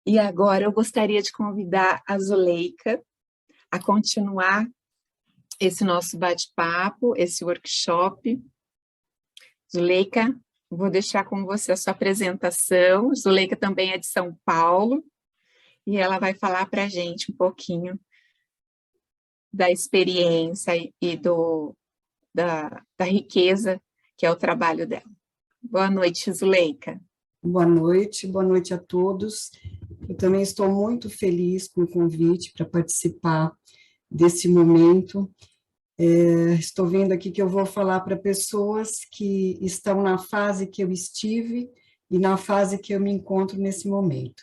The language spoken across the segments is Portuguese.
E agora eu gostaria de convidar a Zuleika a continuar esse nosso bate-papo, esse workshop. Zuleika, vou deixar com você a sua apresentação. Zuleika também é de São Paulo e ela vai falar para a gente um pouquinho da experiência e da riqueza que é o trabalho dela. Boa noite, Zuleika. Boa noite a todos. Eu também estou muito feliz com o convite para participar desse momento. Estou vendo aqui que eu vou falar para pessoas que estão na fase que eu estive e na fase que eu me encontro nesse momento.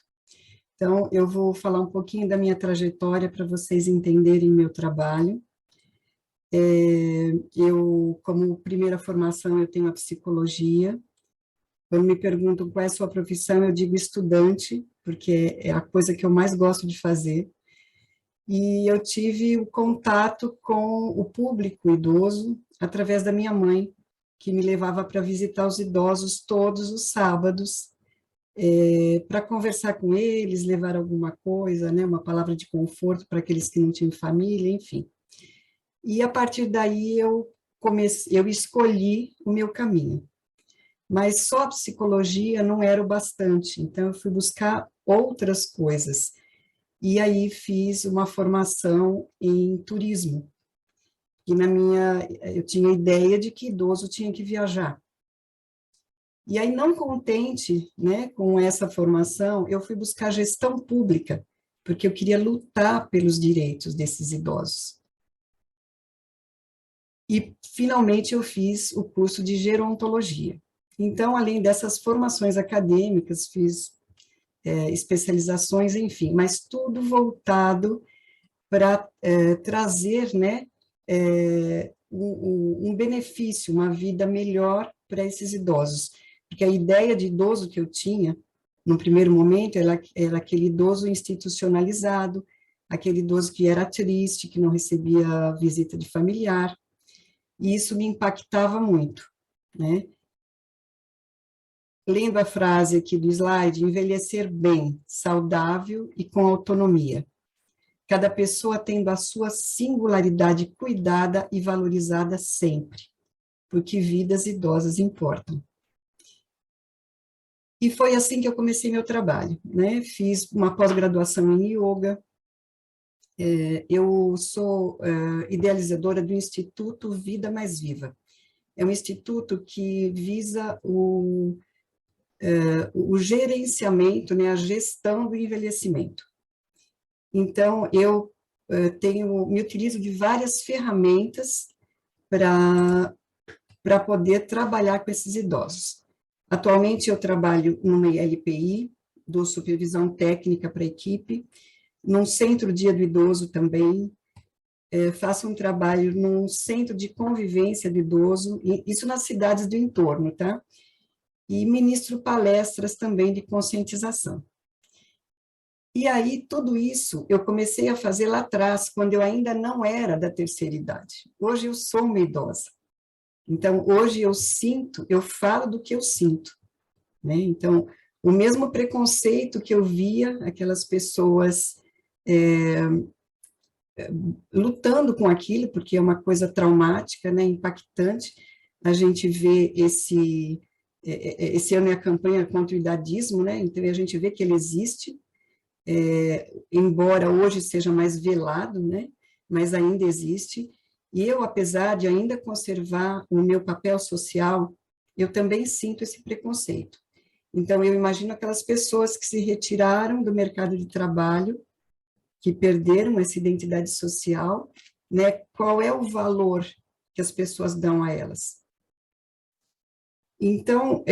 Então, eu vou falar um pouquinho da minha trajetória para vocês entenderem meu trabalho. Eu, como primeira formação, eu tenho a psicologia. Quando me perguntam qual é a sua profissão, eu digo estudante, porque é a coisa que eu mais gosto de fazer. E eu tive o contato com o público idoso através da minha mãe, que me levava para visitar os idosos todos os sábados, para conversar com eles, levar alguma coisa, né, uma palavra de conforto para aqueles que não tinham família, enfim. E a partir daí eu escolhi o meu caminho. Mas só a psicologia não era o bastante, então eu fui buscar outras coisas. E aí fiz uma formação em turismo. E eu tinha a ideia de que idoso tinha que viajar. E aí, não contente, né, com essa formação, eu fui buscar gestão pública, porque eu queria lutar pelos direitos desses idosos. E, finalmente, eu fiz o curso de gerontologia. Então, além dessas formações acadêmicas, fiz especializações, enfim, mas tudo voltado para trazer, né, um benefício, uma vida melhor para esses idosos. Porque a ideia de idoso que eu tinha, no primeiro momento, era aquele idoso institucionalizado, aquele idoso que era triste, que não recebia visita de familiar, e isso me impactava muito, né? Lendo a frase aqui do slide, envelhecer bem, saudável e com autonomia. Cada pessoa tendo a sua singularidade cuidada e valorizada sempre, porque vidas idosas importam. E foi assim que eu comecei meu trabalho, né? Fiz uma pós-graduação em yoga, eu sou idealizadora do Instituto Vida Mais Viva. É um instituto que visa o gerenciamento, né, a gestão do envelhecimento. Então, eu me utilizo de várias ferramentas para poder trabalhar com esses idosos. Atualmente, eu trabalho numa LPI, dou supervisão técnica para a equipe, num centro dia do idoso também, faço um trabalho num centro de convivência do idoso, isso nas cidades do entorno, tá? E ministro palestras também de conscientização. E aí, tudo isso eu comecei a fazer lá atrás, quando eu ainda não era da terceira idade. Hoje eu sou uma idosa. Então, hoje eu falo do que eu sinto, né? Então, o mesmo preconceito que eu via aquelas pessoas lutando com aquilo, porque é uma coisa traumática, né, impactante, a gente vê esse ano é a campanha contra o idadismo, né, então a gente vê que ele existe, embora hoje seja mais velado, né, mas ainda existe, e eu, apesar de ainda conservar o meu papel social, eu também sinto esse preconceito. Então, eu imagino aquelas pessoas que se retiraram do mercado de trabalho, que perderam essa identidade social, né? Qual é o valor que as pessoas dão a elas? Então,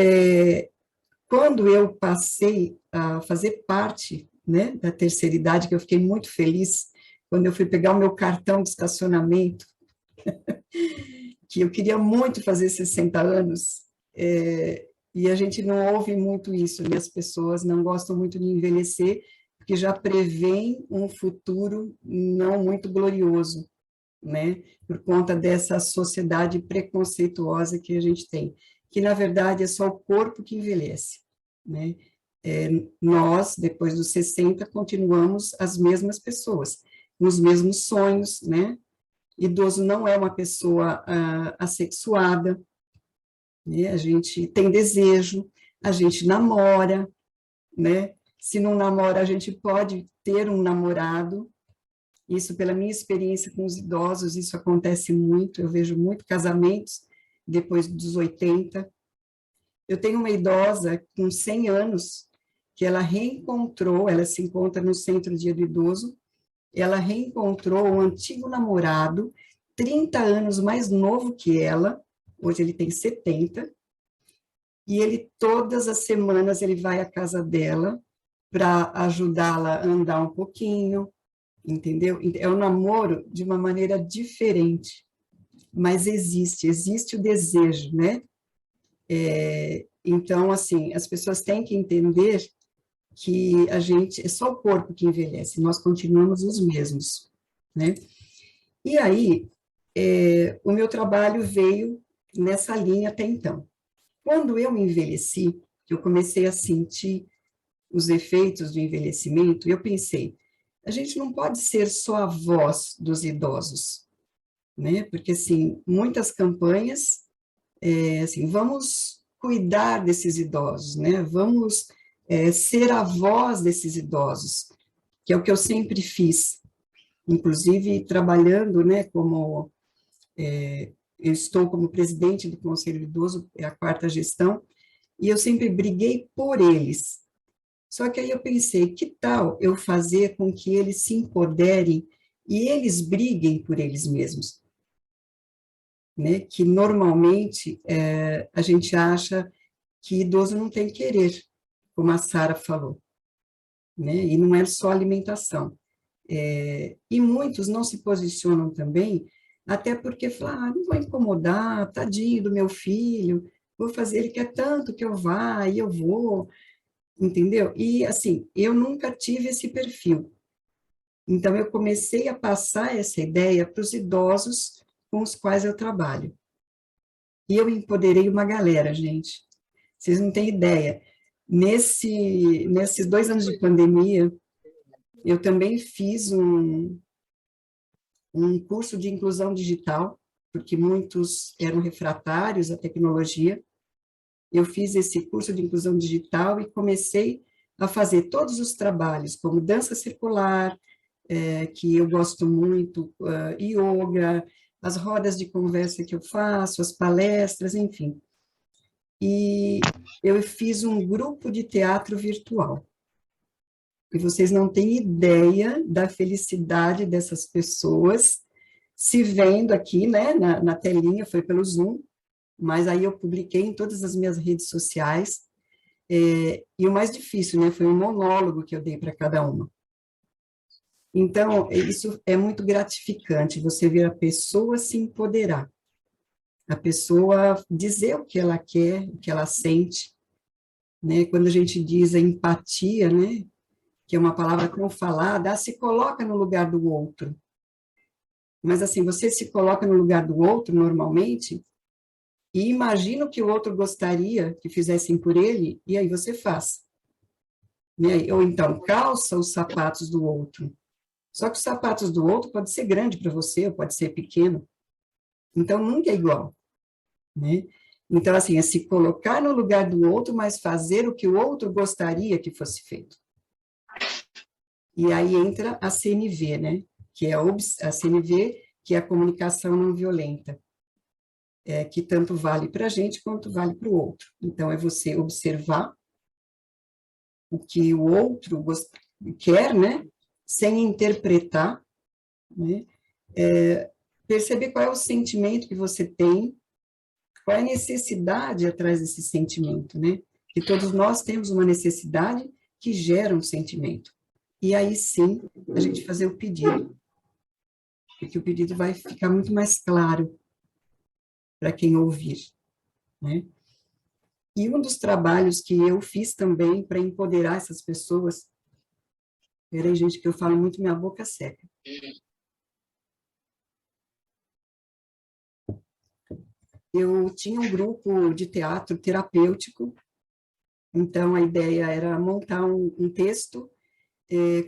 quando eu passei a fazer parte, né, da terceira idade, que eu fiquei muito feliz, quando eu fui pegar o meu cartão de estacionamento, que eu queria muito fazer 60 anos, e a gente não ouve muito isso, né? As pessoas não gostam muito de envelhecer, porque já prevêem um futuro não muito glorioso, né? Por conta dessa sociedade preconceituosa que a gente tem, que na verdade é só o corpo que envelhece, né? nós, depois dos 60, continuamos as mesmas pessoas, com os mesmos sonhos, né? Idoso não é uma pessoa assexuada, né? A gente tem desejo, a gente namora, né? Se não namora, a gente pode ter um namorado. Isso, pela minha experiência com os idosos, isso acontece muito, eu vejo muito casamentos depois dos 80. Eu tenho uma idosa com 100 anos, que ela reencontrou, ela se encontra no Centro Dia do Idoso, ela reencontrou o antigo namorado, 30 anos mais novo que ela, hoje ele tem 70, e ele, todas as semanas, ele vai à casa dela para ajudá-la a andar um pouquinho, entendeu? É um namoro de uma maneira diferente, mas existe o desejo, né? Então, assim, as pessoas têm que entender que a gente, é só o corpo que envelhece, nós continuamos os mesmos, né? E aí, o meu trabalho veio nessa linha até então. Quando eu envelheci, eu comecei a sentir os efeitos do envelhecimento, eu pensei, a gente não pode ser só a voz dos idosos, né? Porque, assim, muitas campanhas, assim, vamos cuidar desses idosos, né? Vamos ser a voz desses idosos, que é o que eu sempre fiz, inclusive trabalhando, né, como eu estou como presidente do Conselho Idoso, é a quarta gestão, e eu sempre briguei por eles. Só que aí eu pensei, que tal eu fazer com que eles se empoderem e eles briguem por eles mesmos? Né? Que normalmente a gente acha que idoso não tem querer, como a Sara falou, né? E não é só alimentação. E muitos não se posicionam também, até porque falam, não vou incomodar, tadinho do meu filho, vou fazer, ele quer tanto que eu vá, e eu vou, entendeu? E, assim, eu nunca tive esse perfil. Então, eu comecei a passar essa ideia para os idosos com os quais eu trabalho. E eu empoderei uma galera, gente. Vocês não têm ideia. Nesses 2 anos de pandemia, eu também fiz um curso de inclusão digital, porque muitos eram refratários à tecnologia. Eu fiz esse curso de inclusão digital e comecei a fazer todos os trabalhos, como dança circular, que eu gosto muito, yoga, as rodas de conversa que eu faço, as palestras, enfim. E eu fiz um grupo de teatro virtual. E vocês não têm ideia da felicidade dessas pessoas se vendo aqui, né, na telinha, foi pelo Zoom, mas aí eu publiquei em todas as minhas redes sociais, e o mais difícil, né, foi um monólogo que eu dei para cada uma. Então, isso é muito gratificante, você ver a pessoa se empoderar, a pessoa dizer o que ela quer, o que ela sente, né, quando a gente diz a empatia, né, que é uma palavra tão falada, se coloca no lugar do outro. Mas, assim, você se coloca no lugar do outro, normalmente, e imagina o que o outro gostaria que fizessem por ele, e aí você faz. Né? Ou então, calça os sapatos do outro. Só que os sapatos do outro pode ser grande para você, ou pode ser pequeno. Então, nunca é igual. Né? Então, assim, é se colocar no lugar do outro, mas fazer o que o outro gostaria que fosse feito. E aí entra a CNV, né? Que é a CNV, que é a comunicação não violenta, que tanto vale para a gente quanto vale para o outro. Então, é você observar o que o outro quer, né? Sem interpretar, né? Perceber qual é o sentimento que você tem, qual é a necessidade atrás desse sentimento, né? Que todos nós temos uma necessidade que gera um sentimento. E aí sim, a gente fazer o pedido, porque o pedido vai ficar muito mais claro para quem ouvir, né? E um dos trabalhos que eu fiz também para empoderar essas pessoas, peraí, gente, que eu falo muito, minha boca seca. Eu tinha um grupo de teatro terapêutico, Então, a ideia era montar um texto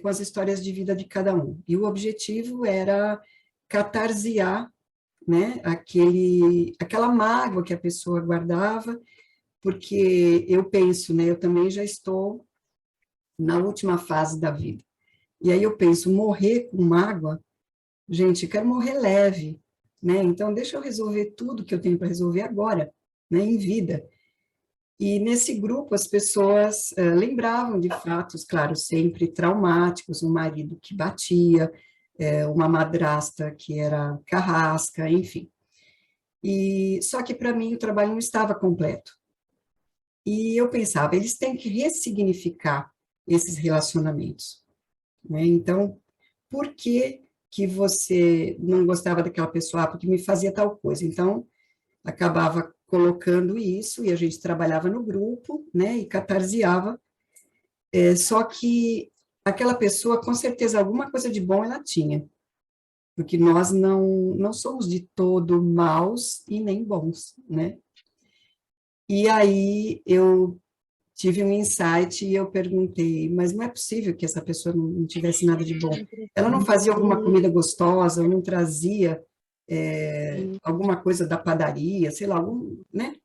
com as histórias de vida de cada um. E o objetivo era catarsear, né, aquela mágoa que a pessoa guardava, porque eu penso, né, eu também já estou na última fase da vida. E aí eu penso, morrer com mágoa, gente, eu quero morrer leve, né? Então deixa eu resolver tudo que eu tenho para resolver agora, né, em vida. E nesse grupo as pessoas lembravam de fatos, claro, sempre traumáticos, um marido que batia, uma madrasta que era carrasca, enfim. E só que para mim o trabalho não estava completo. E eu pensava, eles têm que ressignificar esses relacionamentos, né? Então, por que que você não gostava daquela pessoa? Ah, porque me fazia tal coisa. Então, acabava colocando isso e a gente trabalhava no grupo, né? E catarseava. Só que aquela pessoa, com certeza, alguma coisa de bom ela tinha, porque nós não somos de todo maus e nem bons, né? E aí eu tive um insight e eu perguntei, mas não é possível que essa pessoa não tivesse nada de bom? Ela não fazia alguma comida gostosa, ou não trazia alguma coisa da padaria, sei lá, né?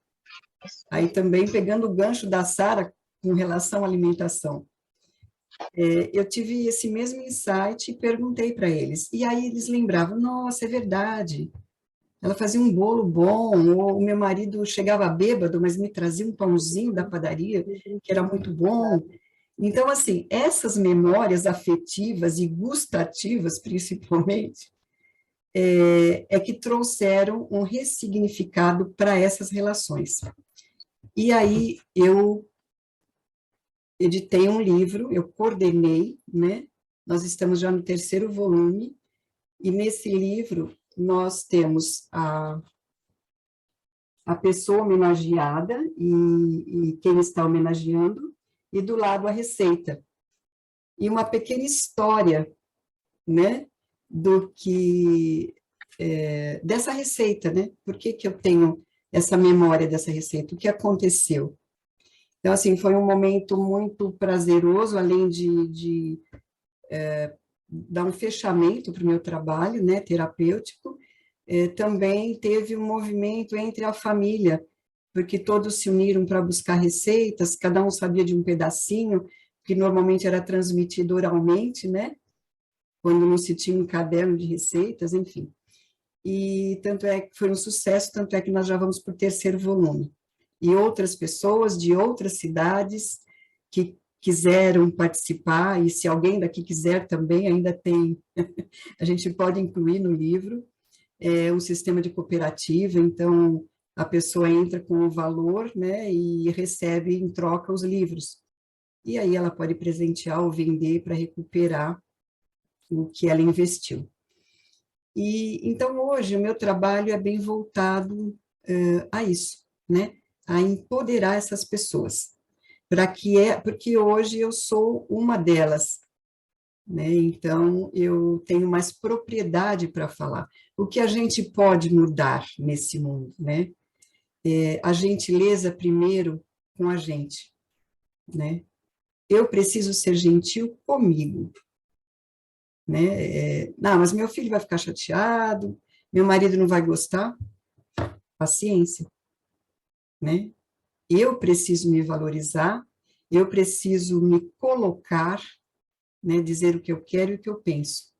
Aí também pegando o gancho da Sara com relação à alimentação. Eu tive esse mesmo insight e perguntei para eles. E aí eles lembravam, nossa, é verdade. Ela fazia um bolo bom, ou o meu marido chegava bêbado, mas me trazia um pãozinho da padaria, que era muito bom. Então, assim, essas memórias afetivas e gustativas, principalmente, que trouxeram um ressignificado para essas relações. E aí eu editei um livro, eu coordenei, né? Nós estamos já no terceiro volume, e nesse livro nós temos a pessoa homenageada e quem está homenageando, e do lado a receita. E uma pequena história, né, do que, dessa receita, né? Por que que eu tenho essa memória dessa receita? O que aconteceu? Então, assim, foi um momento muito prazeroso, além de dar um fechamento para o meu trabalho, né, terapêutico, também teve um movimento entre a família, porque todos se uniram para buscar receitas, cada um sabia de um pedacinho, que normalmente era transmitido oralmente, né, quando não se tinha um caderno de receitas, enfim. E tanto é que foi um sucesso, tanto é que nós já vamos para o terceiro volume. E outras pessoas de outras cidades que quiseram participar, e se alguém daqui quiser também, ainda tem, a gente pode incluir no livro, um sistema de cooperativa, então a pessoa entra com o valor, né, e recebe em troca os livros. E aí ela pode presentear ou vender para recuperar o que ela investiu. E então hoje o meu trabalho é bem voltado a isso, né, a empoderar essas pessoas, porque hoje eu sou uma delas, né? Então, eu tenho mais propriedade para falar. O que a gente pode mudar nesse mundo, né? A gentileza primeiro com a gente, né? Eu preciso ser gentil comigo, né? Não, mas meu filho vai ficar chateado, meu marido não vai gostar. Paciência, né? Eu preciso me valorizar, eu preciso me colocar, né? Dizer o que eu quero e o que eu penso.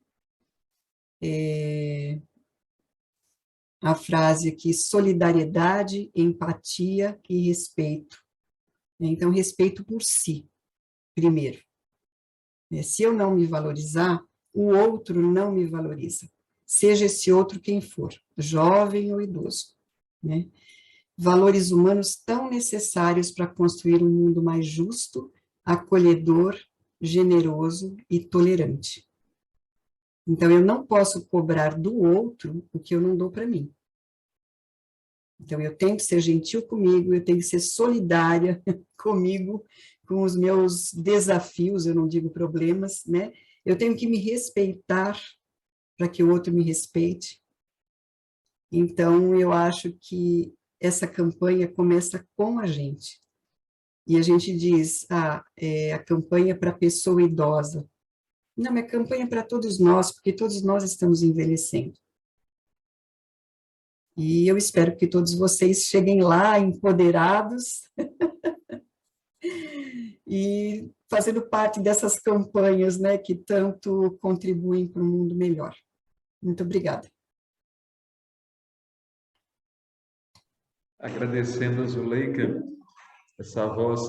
A frase aqui, solidariedade, empatia e respeito. Então, respeito por si, primeiro. Se eu não me valorizar, o outro não me valoriza. Seja esse outro quem for, jovem ou idoso. Né? Valores humanos tão necessários para construir um mundo mais justo, acolhedor, generoso e tolerante. Então, eu não posso cobrar do outro o que eu não dou para mim. Então, eu tenho que ser gentil comigo, eu tenho que ser solidária comigo, com os meus desafios, eu não digo problemas, né? Eu tenho que me respeitar para que o outro me respeite. Então, eu acho que essa campanha começa com a gente. e a gente diz, a campanha para a pessoa idosa. Não, é campanha para todos nós, porque todos nós estamos envelhecendo. E eu espero que todos vocês cheguem lá empoderados e fazendo parte dessas campanhas, né, que tanto contribuem para um mundo melhor. Muito obrigada. Agradecendo a Zuleika, essa voz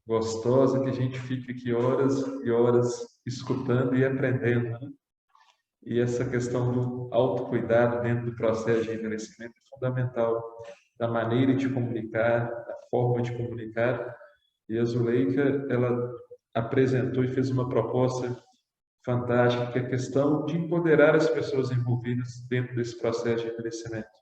gostosa que a gente fica aqui horas e horas escutando e aprendendo, né? E essa questão do autocuidado dentro do processo de envelhecimento é fundamental, da maneira de comunicar, da forma de comunicar. E a Zuleika, ela apresentou e fez uma proposta fantástica, que é a questão de empoderar as pessoas envolvidas dentro desse processo de envelhecimento.